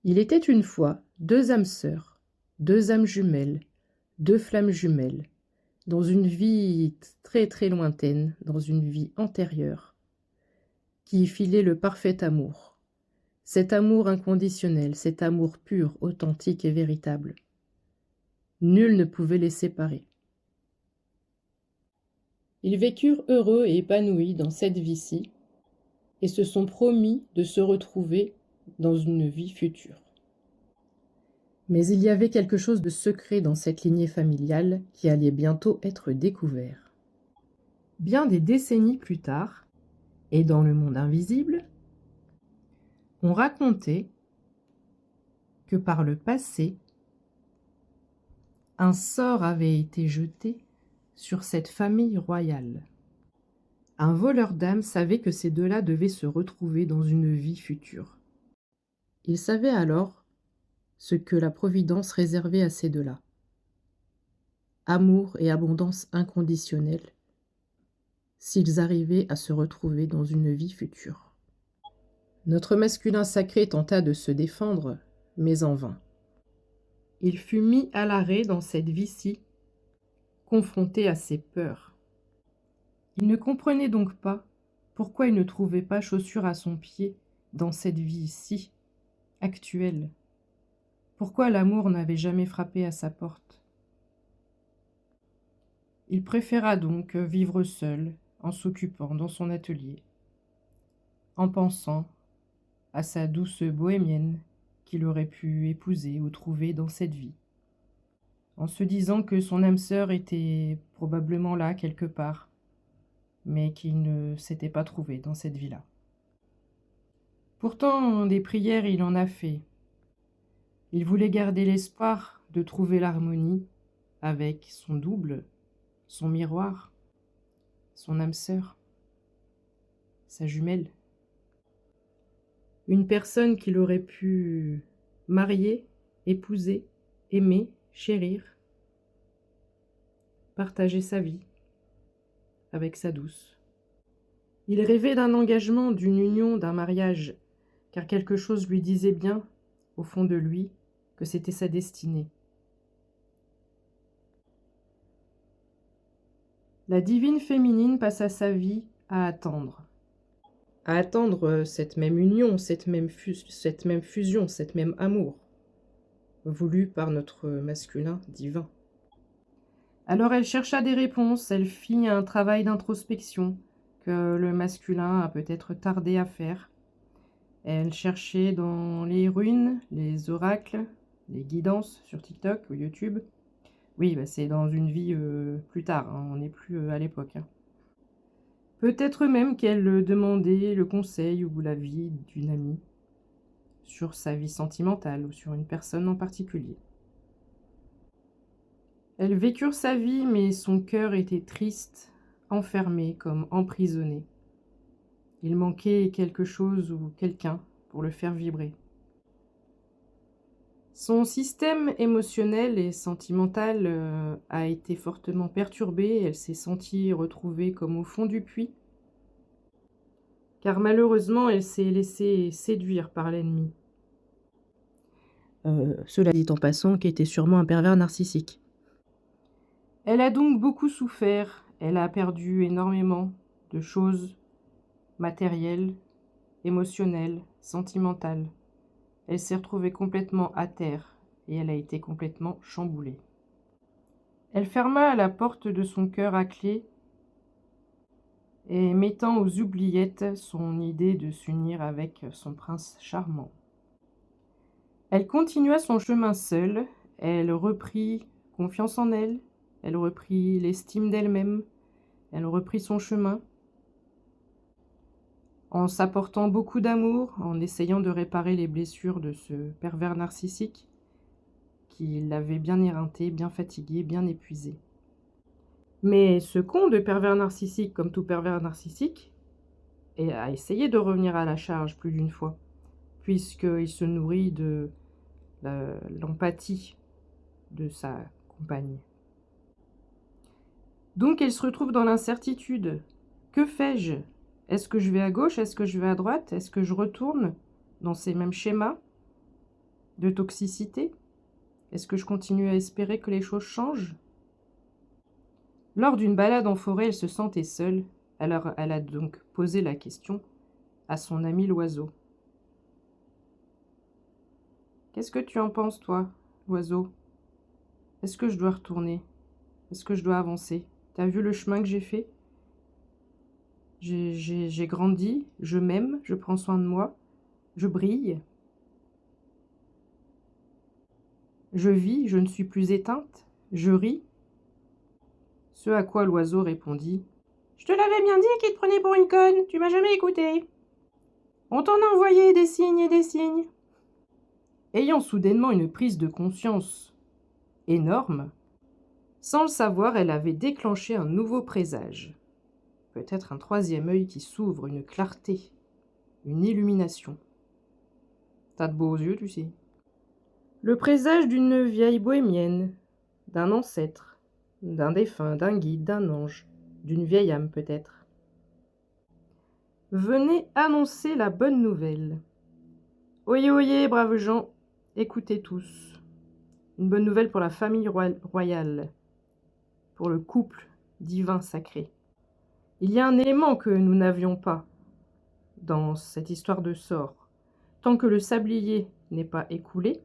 Il était une fois 2 âmes sœurs, 2 âmes jumelles, 2 flammes jumelles, dans une vie très très lointaine, dans une vie antérieure, qui filaient le parfait amour. Cet amour inconditionnel, cet amour pur, authentique et véritable. Nul ne pouvait les séparer. Ils vécurent heureux et épanouis dans cette vie-ci, et se sont promis de se retrouver dans une vie future. Mais il y avait quelque chose de secret dans cette lignée familiale qui allait bientôt être découvert. Bien des décennies plus tard, et dans le monde invisible, on racontait que par le passé, un sort avait été jeté sur cette famille royale. Un voleur d'âmes savait que ces deux-là devaient se retrouver dans une vie future. Il savait alors ce que la Providence réservait à ces deux-là. Amour et abondance inconditionnelle, s'ils arrivaient à se retrouver dans une vie future. Notre masculin sacré tenta de se défendre, mais en vain. Il fut mis à l'arrêt dans cette vie-ci, confronté à ses peurs. Il ne comprenait donc pas pourquoi il ne trouvait pas chaussure à son pied dans cette vie-ci, actuelle. Pourquoi l'amour n'avait jamais frappé à sa porte. Il préféra donc vivre seul, en s'occupant dans son atelier, en pensant à sa douce bohémienne qu'il aurait pu épouser ou trouver dans cette vie, en se disant que son âme sœur était probablement là quelque part, mais qu'il ne s'était pas trouvé dans cette vie-là. Pourtant, des prières il en a fait. Il voulait garder l'espoir de trouver l'harmonie avec son double, son miroir, son âme sœur, sa jumelle. Une personne qu'il aurait pu marier, épouser, aimer, chérir, partager sa vie avec sa douce. Il rêvait d'un engagement, d'une union, d'un mariage, car quelque chose lui disait bien, au fond de lui, que c'était sa destinée. La divine féminine passa sa vie à attendre cette même union, cette même fusion, cette même amour, voulu par notre masculin divin. Alors elle chercha des réponses, elle fit un travail d'introspection que le masculin a peut-être tardé à faire. Elle cherchait dans les runes, les oracles, les guidances sur TikTok ou YouTube. Oui, c'est dans une vie plus tard, hein, on n'est plus à l'époque. Hein. Peut-être même qu'elle demandait le conseil ou l'avis d'une amie sur sa vie sentimentale ou sur une personne en particulier. Elles vécurent sa vie, mais son cœur était triste, enfermé, comme emprisonné. Il manquait quelque chose ou quelqu'un pour le faire vibrer. Son système émotionnel et sentimental a été fortement perturbé. Elle s'est sentie retrouvée comme au fond du puits, car malheureusement, elle s'est laissée séduire par l'ennemi. Cela dit en passant, qui était sûrement un pervers narcissique. Elle a donc beaucoup souffert. Elle a perdu énormément de choses matérielles, émotionnelles, sentimentales. Elle s'est retrouvée complètement à terre et elle a été complètement chamboulée. Elle ferma la porte de son cœur à clé et mettant aux oubliettes son idée de s'unir avec son prince charmant. Elle continua son chemin seule, elle reprit confiance en elle, elle reprit l'estime d'elle-même, elle reprit son chemin, en s'apportant beaucoup d'amour, en essayant de réparer les blessures de ce pervers narcissique qui l'avait bien éreinté, bien fatigué, bien épuisé. Mais ce con de pervers narcissique, comme tout pervers narcissique, a essayé de revenir à la charge plus d'une fois, puisqu'il se nourrit de l'empathie de sa compagne. Donc elle se retrouve dans l'incertitude. Que fais-je ? Est-ce que je vais à gauche ? Est-ce que je vais à droite ? Est-ce que je retourne dans ces mêmes schémas ? De toxicité? Est-ce que je continue à espérer que les choses changent? Lors d'une balade en forêt, elle se sentait seule. Alors, elle a donc posé la question à son ami l'oiseau. Qu'est-ce que tu en penses, toi, l'oiseau? Est-ce que je dois retourner? Est-ce que je dois avancer? T'as vu le chemin que j'ai fait? J'ai grandi, je m'aime, je prends soin de moi, je brille, je vis, je ne suis plus éteinte, je ris. Ce à quoi l'oiseau répondit: Je te l'avais bien dit qu'il te prenait pour une conne, tu m'as jamais écouté. On t'en a envoyé des signes et des signes. Ayant soudainement une prise de conscience énorme, sans le savoir, elle avait déclenché un nouveau présage. Peut-être un troisième œil qui s'ouvre, une clarté, une illumination. T'as de beaux yeux, tu sais. Le présage d'une vieille bohémienne, d'un ancêtre, d'un défunt, d'un guide, d'un ange, d'une vieille âme peut-être. Venez annoncer la bonne nouvelle. Oyez, oyez, braves gens, écoutez tous. Une bonne nouvelle pour la famille royale, pour le couple divin sacré. Il y a un élément que nous n'avions pas dans cette histoire de sort. Tant que le sablier n'est pas écoulé,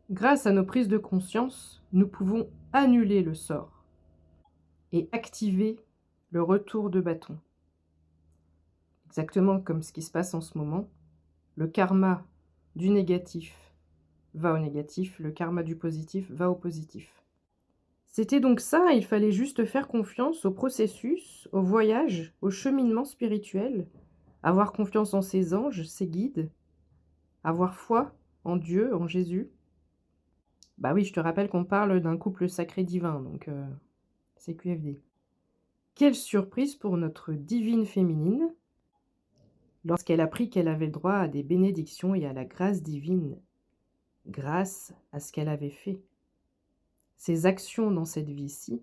grâce à nos prises de conscience, nous pouvons annuler le sort et activer le retour de bâton. Exactement comme ce qui se passe en ce moment, le karma du négatif va au négatif, le karma du positif va au positif. C'était donc ça, il fallait juste faire confiance au processus, au voyage, au cheminement spirituel, avoir confiance en ses anges, ses guides, avoir foi en Dieu, en Jésus. Bah oui, je te rappelle qu'on parle d'un couple sacré divin, donc c'est QFD. Quelle surprise pour notre divine féminine, lorsqu'elle apprit qu'elle avait le droit à des bénédictions et à la grâce divine, grâce à ce qu'elle avait fait. Ses actions dans cette vie-ci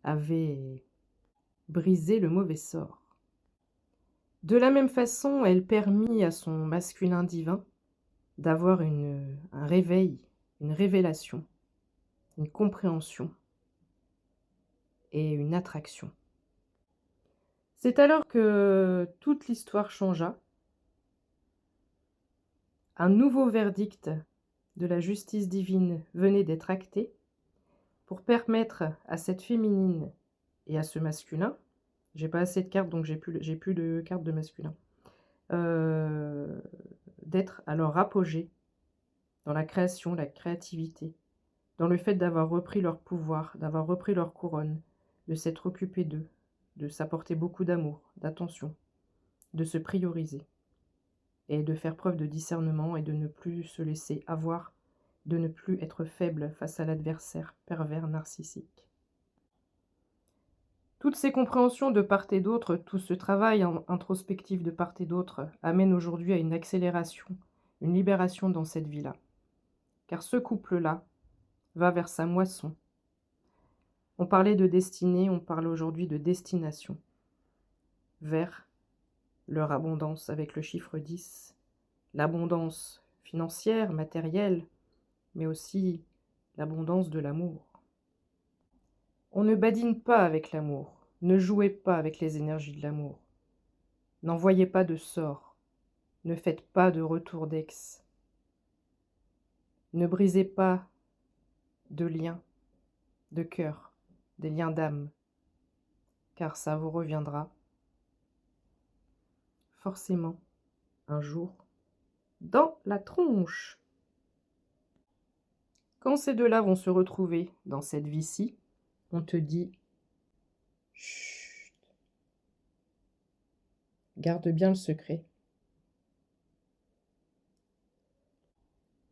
avaient brisé le mauvais sort. De la même façon, elle permit à son masculin divin d'avoir un réveil, une révélation, une compréhension et une attraction. C'est alors que toute l'histoire changea. Un nouveau verdict de la justice divine venait d'être acté pour permettre à cette féminine et à ce masculin, j'ai pas assez de cartes donc j'ai plus de cartes de masculin, d'être à leur apogée dans la création, la créativité, dans le fait d'avoir repris leur pouvoir, d'avoir repris leur couronne, de s'être occupé d'eux, de s'apporter beaucoup d'amour, d'attention, de se prioriser et de faire preuve de discernement et de ne plus se laisser avoir, de ne plus être faible face à l'adversaire pervers narcissique. Toutes ces compréhensions de part et d'autre, tout ce travail introspectif de part et d'autre amène aujourd'hui à une accélération, une libération dans cette vie-là. Car ce couple-là va vers sa moisson. On parlait de destinée, on parle aujourd'hui de destination. Vers leur abondance avec le chiffre 10, l'abondance financière, matérielle, mais aussi l'abondance de l'amour. On ne badine pas avec l'amour, ne jouez pas avec les énergies de l'amour, n'envoyez pas de sorts, ne faites pas de retour d'ex, ne brisez pas de liens de cœur, des liens d'âme, car ça vous reviendra forcément un jour dans la tronche. Quand ces deux-là vont se retrouver dans cette vie-ci, on te dit chut, garde bien le secret,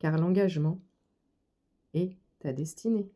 car l'engagement est ta destinée.